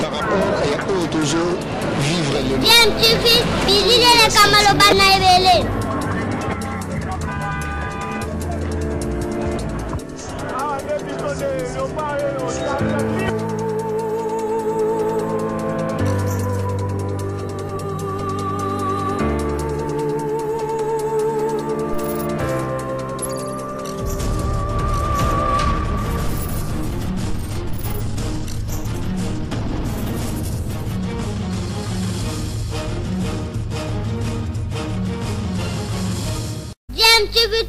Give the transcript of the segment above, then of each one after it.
par rapport à toujours vivre le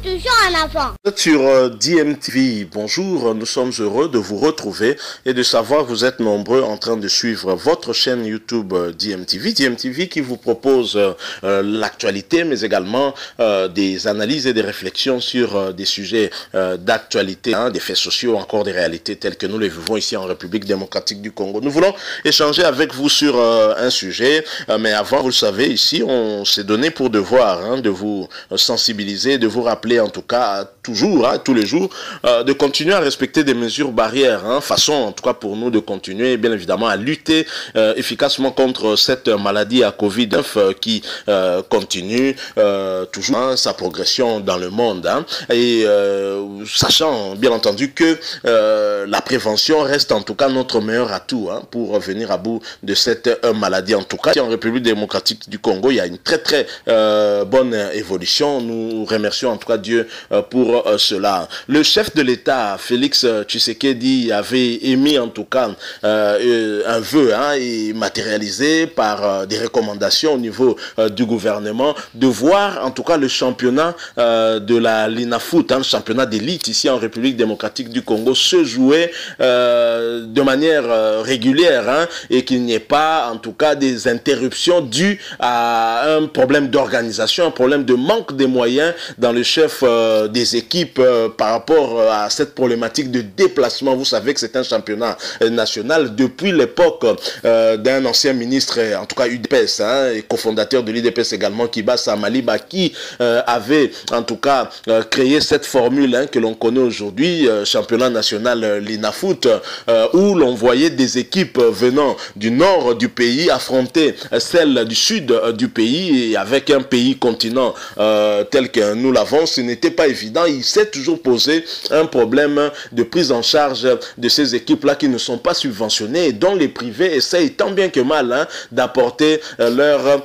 toujours en avant. Sur DMTV, bonjour, nous sommes heureux de vous retrouver et de savoir que vous êtes nombreux en train de suivre votre chaîne YouTube DMTV. DMTV qui vous propose l'actualité, mais également des analyses et des réflexions sur des sujets d'actualité, des faits sociaux, encore des réalités telles que nous les vivons ici en République démocratique du Congo. Nous voulons échanger avec vous sur un sujet, mais avant, vous le savez, ici, on s'est donné pour devoir de vous sensibiliser, de vous rappeler en tout cas toujours, tous les jours, de continuer à respecter des mesures barrières, façon en tout cas pour nous de continuer bien évidemment à lutter efficacement contre cette maladie à Covid-19 qui continue toujours sa progression dans le monde, et sachant bien entendu que la prévention reste en tout cas notre meilleur atout pour venir à bout de cette maladie. En tout cas, en République démocratique du Congo, il y a une très très bonne évolution. Nous remercions en tout cas Dieu pour cela. Le chef de l'État, Félix Tshisekedi, avait émis en tout cas un vœu et matérialisé par des recommandations au niveau du gouvernement de voir en tout cas le championnat de la Linafoot, le championnat d'élite ici en République démocratique du Congo, se jouer de manière régulière et qu'il n'y ait pas en tout cas des interruptions dues à un problème d'organisation, un problème de manque de moyens dans le chef des équipes par rapport à cette problématique de déplacement. Vous savez que c'est un championnat national depuis l'époque d'un ancien ministre, en tout cas UDPS, et cofondateur de l'UDPS également, Kiba Samaliba, qui avait en tout cas créé cette formule que l'on connaît aujourd'hui, championnat national Linafoot, où l'on voyait des équipes venant du nord du pays affronter celles du sud du pays, et avec un pays continent tel que nous l'avons, ce n'était pas évident. Il s'est toujours posé un problème de prise en charge de ces équipes-là qui ne sont pas subventionnées et dont les privés essayent tant bien que mal d'apporter leur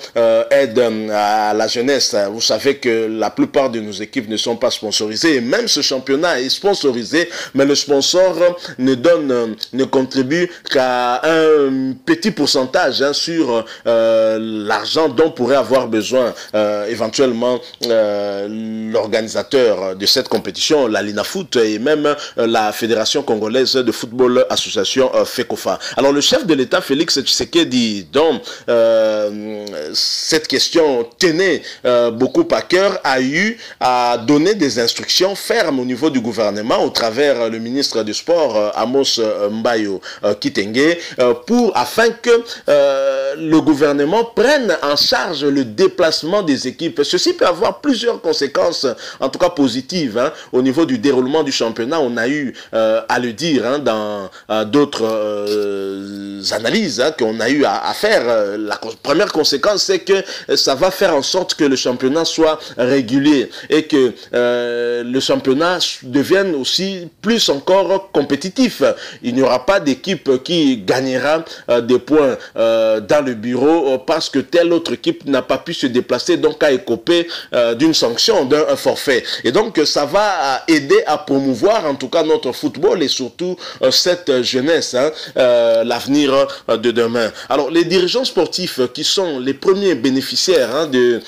aide à la jeunesse. Vous savez que la plupart de nos équipes ne sont pas sponsorisées, et même ce championnat est sponsorisé, mais le sponsor ne contribue qu'à un petit pourcentage sur l'argent dont pourrait avoir besoin éventuellement l'organisateur de cette compétition, la Linafoot, et même la Fédération congolaise de football association FECOFA. Alors le chef de l'État, Félix Tshisekedi, dont cette question tenait beaucoup à cœur, a eu à donner des instructions fermes au niveau du gouvernement au travers le ministre du Sport, Amos Mbayo Kitenge, afin que le gouvernement prenne en charge le déplacement des équipes. Ceci peut avoir plusieurs conséquences, en tout cas positives, au niveau du déroulement du championnat. On a eu à le dire dans d'autres analyses qu'on a eu à faire. La première conséquence, c'est que ça va faire en sorte que le championnat soit régulier et que le championnat devienne aussi plus encore compétitif. Il n'y aura pas d'équipe qui gagnera des points dans le bureau parce que telle autre équipe n'a pas pu se déplacer, donc a écopé d'une sanction, d'un forfait. Et donc ça va aider à promouvoir en tout cas notre football et surtout cette jeunesse, l'avenir de demain. Alors les dirigeants sportifs qui sont les premiers bénéficiaires de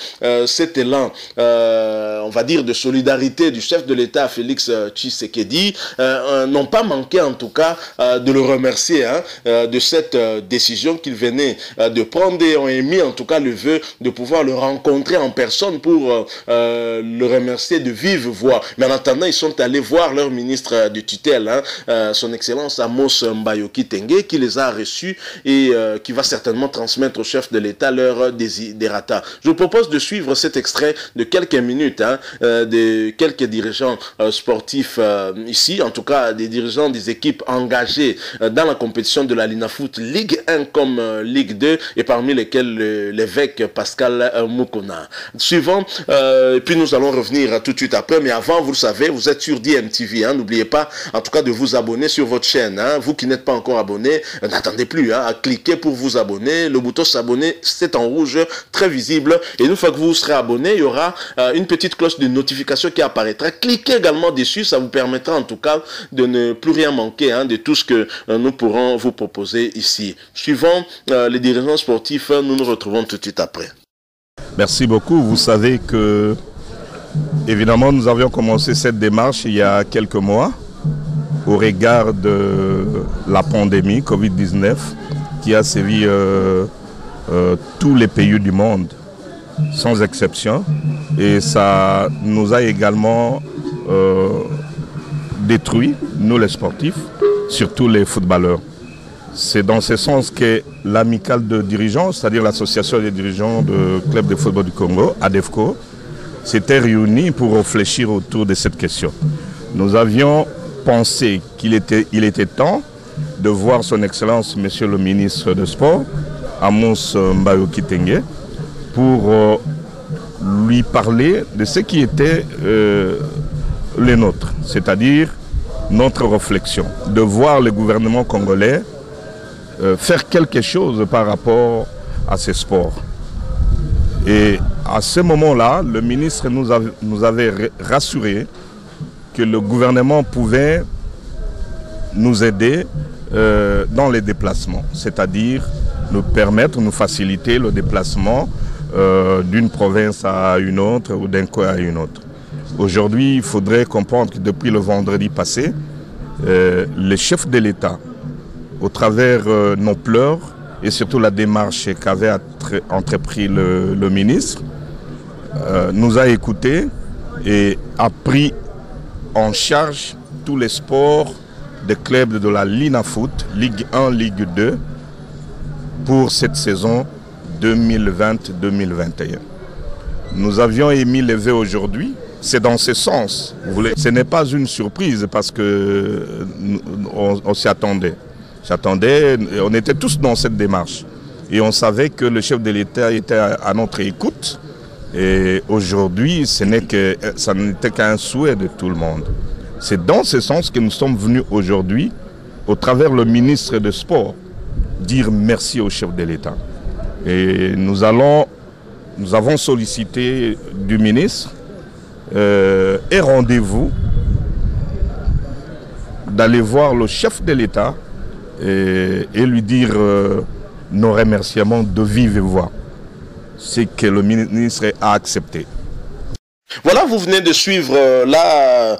cet élan, on va dire de solidarité du chef de l'État Félix Tshisekedi, n'ont pas manqué en tout cas de le remercier de cette décision qu'il venait de prendre et ont émis en tout cas le vœu de pouvoir le rencontrer en personne pour le remercier de vive voix. Mais en attendant, ils sont allés voir leur ministre de tutelle, son Excellence Amos Mbayoki Tengue, qui les a reçus et qui va certainement transmettre au chef de l'État leur desiderata. Je vous propose de suivre cet extrait de quelques minutes de quelques dirigeants sportifs ici, en tout cas des dirigeants des équipes engagées dans la compétition de la Linafoot Ligue 1 comme Ligue 2 et parmi lesquels l'évêque Pascal Mukona. Suivant, et puis nous allons revenir tout de suite après, mais avant, vous le savez, vous êtes sur DMTV, n'oubliez pas en tout cas de vous abonner sur votre chaîne, vous qui n'êtes pas encore abonné, n'attendez plus à cliquer pour vous abonner, le bouton s'abonner c'est en rouge, très visible, et une fois que vous serez abonné, il y aura une petite cloche de notification qui apparaîtra, cliquez également dessus, ça vous permettra en tout cas de ne plus rien manquer de tout ce que nous pourrons vous proposer ici. Suivant les dirigeants sportifs, nous nous retrouvons tout de suite après. Merci beaucoup. Vous savez que, évidemment, nous avions commencé cette démarche il y a quelques mois au regard de la pandémie Covid-19 qui a sévi tous les pays du monde, sans exception. Et ça nous a également détruit, nous les sportifs, surtout les footballeurs. C'est dans ce sens que l'amicale de dirigeants, c'est-à-dire l'association des dirigeants de club de football du Congo, ADEFCO, s'était réunie pour réfléchir autour de cette question. Nous avions pensé qu'il était temps de voir son Excellence, Monsieur le ministre des Sports, Amos Mbayoki Tengue, pour lui parler de ce qui était les nôtres, c'est-à-dire notre réflexion, de voir le gouvernement congolais faire quelque chose par rapport à ces sports. Et à ce moment-là, le ministre nous avait rassuré que le gouvernement pouvait nous aider dans les déplacements, c'est-à-dire nous permettre, nous faciliter le déplacement d'une province à une autre ou d'un coin à une autre. Aujourd'hui, il faudrait comprendre que depuis le vendredi passé, les chefs de l'État, au travers nos pleurs et surtout la démarche qu'avait entrepris le ministre, nous a écoutés et a pris en charge tous les sports des clubs de la Linafoot, Ligue 1, Ligue 2, pour cette saison 2020-2021. Nous avions émis les vœux aujourd'hui. C'est dans ce sens. Ce n'est pas une surprise parce qu'on s'y attendait. On était tous dans cette démarche. Et on savait que le chef de l'État était à notre écoute. Et aujourd'hui, ça n'était qu'un souhait de tout le monde. C'est dans ce sens que nous sommes venus aujourd'hui, au travers le ministre des Sports, dire merci au chef de l'État. Et nous avons sollicité du ministre et rendez-vous d'aller voir le chef de l'État et lui dire nos remerciements de vive voix. C'est que le ministre a accepté. Voilà, vous venez de suivre là,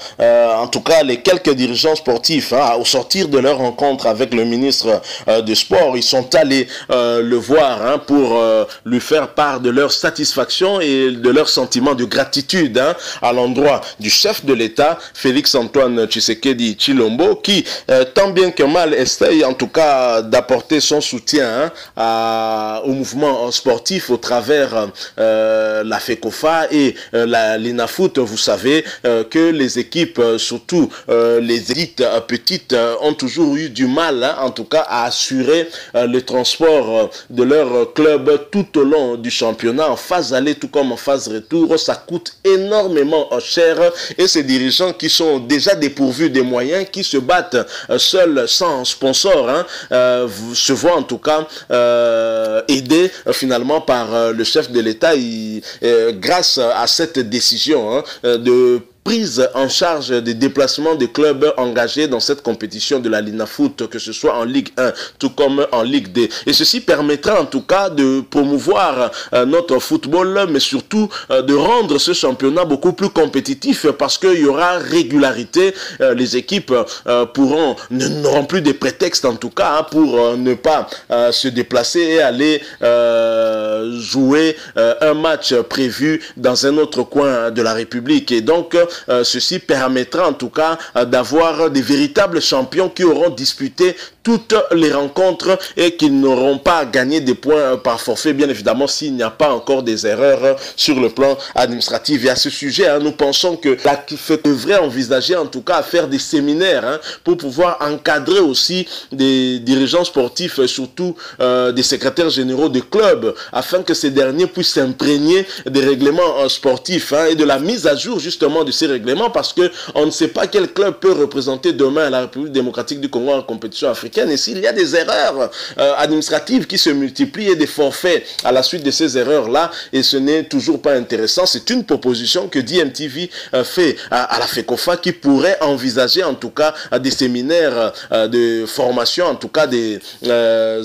en tout cas, les quelques dirigeants sportifs, au sortir de leur rencontre avec le ministre des Sports, ils sont allés le voir pour lui faire part de leur satisfaction et de leur sentiment de gratitude à l'endroit du chef de l'État, Félix-Antoine Tshisekedi Tshilombo, qui, tant bien que mal, essaye en tout cas d'apporter son soutien au mouvement sportif au travers la FECOFA et la Linafoot. Vous savez que les équipes, surtout les élites petites, ont toujours eu du mal, en tout cas, à assurer le transport de leur club tout au long du championnat, en phase aller tout comme en phase retour. Ça coûte énormément cher et ces dirigeants qui sont déjà dépourvus des moyens, qui se battent seuls sans sponsor, se voient en tout cas aidés finalement par le chef de l'État grâce à cette décision de prise en charge des déplacements des clubs engagés dans cette compétition de la Linafoot, que ce soit en Ligue 1 tout comme en Ligue D. Et ceci permettra en tout cas de promouvoir notre football, mais surtout de rendre ce championnat beaucoup plus compétitif, parce qu'il y aura régularité. Les équipes n'auront plus de prétextes en tout cas pour ne pas se déplacer et aller jouer un match prévu dans un autre coin de la République. Et donc ceci permettra en tout cas d'avoir des véritables champions qui auront disputé toutes les rencontres et qui n'auront pas gagné des points par forfait, bien évidemment, s'il n'y a pas encore des erreurs sur le plan administratif. Et à ce sujet, nous pensons que la CIF devrait envisager en tout cas à faire des séminaires pour pouvoir encadrer aussi des dirigeants sportifs, surtout des secrétaires généraux de clubs, afin que ces derniers puissent s'imprégner des règlements sportifs et de la mise à jour justement de ces règlements, parce que on ne sait pas quel club peut représenter demain la République démocratique du Congo en compétition africaine. Et s'il y a des erreurs administratives qui se multiplient et des forfaits à la suite de ces erreurs-là, et ce n'est toujours pas intéressant, c'est une proposition que DMTV fait à la FECOFA, qui pourrait envisager en tout cas des séminaires de formation, en tout cas des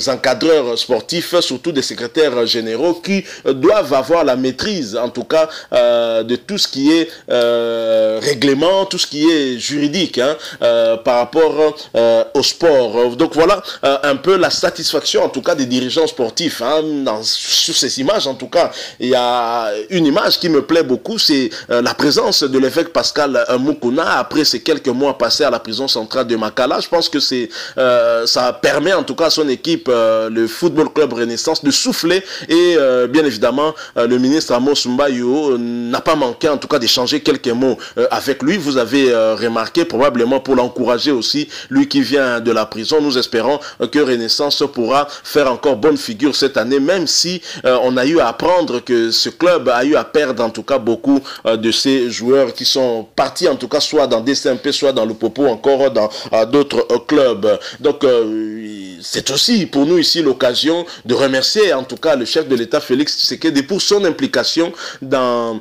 encadreurs sportifs, surtout des secrétaires généraux, qui doivent avoir la maîtrise en tout cas de tout ce qui est règlement, tout ce qui est juridique par rapport au sport. Donc voilà un peu la satisfaction en tout cas des dirigeants sportifs. Sur ces images en tout cas, il y a une image qui me plaît beaucoup, c'est la présence de l'évêque Pascal Moukouna après ces quelques mois passés à la prison centrale de Makala. Je pense que ça permet en tout cas à son équipe, le Football Club Renaissance, de souffler. Et bien évidemment, le ministre Amos Mbayo n'a pas manqué en tout cas d'échanger quelques mots avec lui. Vous avez remarqué, probablement pour l'encourager aussi, lui qui vient de la prison. Nous espérons que Renaissance pourra faire encore bonne figure cette année, même si on a eu à apprendre que ce club a eu à perdre en tout cas beaucoup de ses joueurs qui sont partis en tout cas soit dans DCMP, soit dans le Popo, encore dans d'autres clubs. Donc c'est aussi pour nous ici l'occasion de remercier en tout cas le chef de l'État Félix Tshisekedi pour son implication dans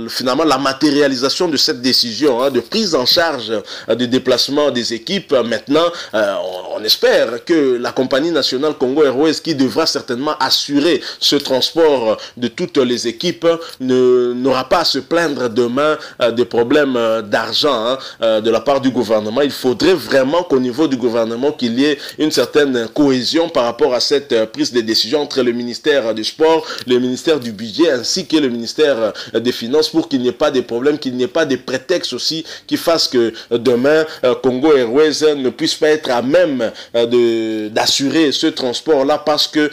finalement la matérialisation de cette décision de prise en charge des déplacements des équipes. Maintenant, on espère que la compagnie nationale Congo Airways, qui devra certainement assurer ce transport de toutes les équipes, n'aura pas à se plaindre demain des problèmes d'argent de la part du gouvernement. Il faudrait vraiment qu'au niveau du gouvernement, qu'il y ait une certaine cohésion par rapport à cette prise de décision entre le ministère du Sport, le ministère du Budget ainsi que le ministère des Finances, pour qu'il n'y ait pas de problèmes, qu'il n'y ait pas de prétextes aussi qui fassent que demain Congo Airways ne puisse pas être à même d'assurer ce transport-là parce que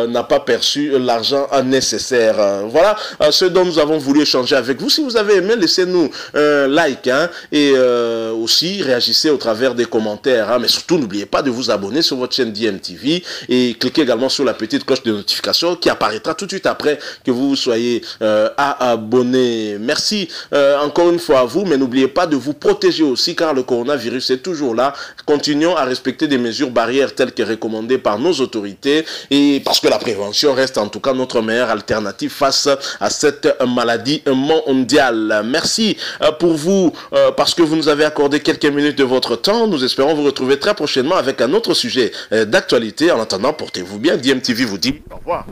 n'a pas perçu l'argent nécessaire. Voilà ce dont nous avons voulu échanger avec vous. Si vous avez aimé, laissez-nous un like et aussi réagissez au travers des commentaires. Mais surtout, n'oubliez pas de vous abonner sur votre chaîne DMTV et cliquez également sur la petite cloche de notification qui apparaîtra tout de suite après que vous soyez abonné. Merci encore une fois à vous, mais n'oubliez pas de vous protéger aussi car le coronavirus est toujours là. Continuons à respecter des mesures barrières telles que recommandées par nos autorités, et parce que la prévention reste en tout cas notre meilleure alternative face à cette maladie mondiale. Merci pour vous parce que vous nous avez accordé quelques minutes de votre temps. Nous espérons vous retrouver très prochainement avec un autre sujet d'actualité. En attendant, portez-vous bien. DMTV vous dit au revoir.